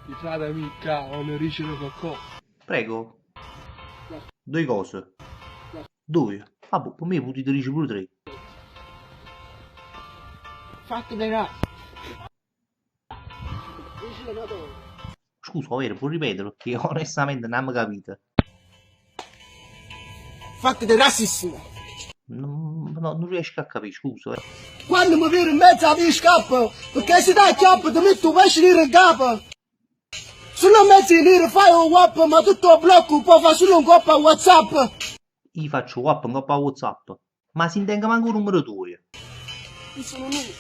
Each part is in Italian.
Ti frate mica, non riesce cocco. Prego. Due cose. Due. Vabbè, per me potete dire pure tre. Fatti vedere. Scusa, vero, puoi ripetere perché onestamente non mi capite. Fatti dei rassissimo. Non riesco a capire, scusa. Quando mi viene in mezzo a mi scappo, perché se dai chiappo ti metto un pesce in capo. Se non metti in nero fai un WhatsApp, ma tutto blocco, poi fa solo un coppa WhatsApp. Io faccio WhatsApp, non coppa WhatsApp. Ma si intenga manco il numero tuo. Io sono nero.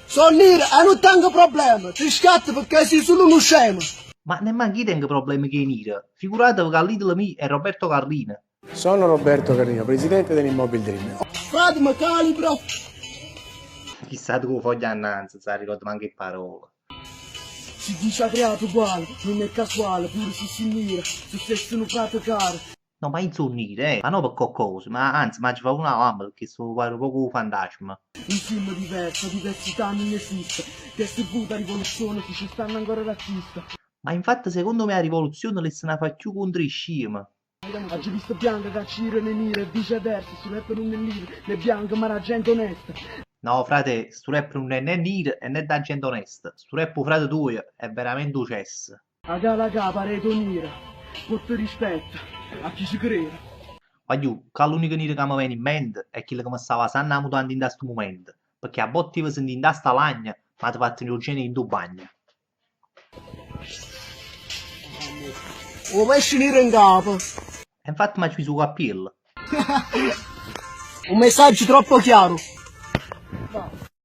Sono nero e non tengo problemi. Ti scatto perché sei solo uno scemo. Ma nemmeno io tengo problemi che venire. Figuratevi che all'idolo mio è Roberto Carlino. Sono Roberto Carlino, presidente dell'Immobil Dream. Fatemi calibro. Chissà tu foglia annanzi, non ricordo manco che parola. Si dice creato uguale, non è casuale, pure se si mira, se stessi non fate caro. No, ma io sono nero, ma non per qualcosa, ma anzi, ma ci fa una lama perché sto pare poco fantasma. Un film diverso, diversità non esiste. Che se puta rivoluzione che ci stanno ancora razzista. Ma infatti secondo me la rivoluzione le se ne fa più contro i scemi. Oggi visto bianca che accire le nere e viceversa, su rap non è nero, le bianche ma la gente onesta. No, frate, sto rap non è né nero e né da gente onesta. Sto rap, frate tuo, è veramente un cesso. A cala capa, reto nera, porto rispetto a chi ci crede. Voglio, che l'unico nero che mi viene in mente è quello che mi stava sanno la mutanda in questo momento. Perché a botti vi senti in sta lagna, ma ti fate un genere in tuo bagno. O pesce nero in capo. E infatti mi ci sono capello. Un messaggio troppo chiaro.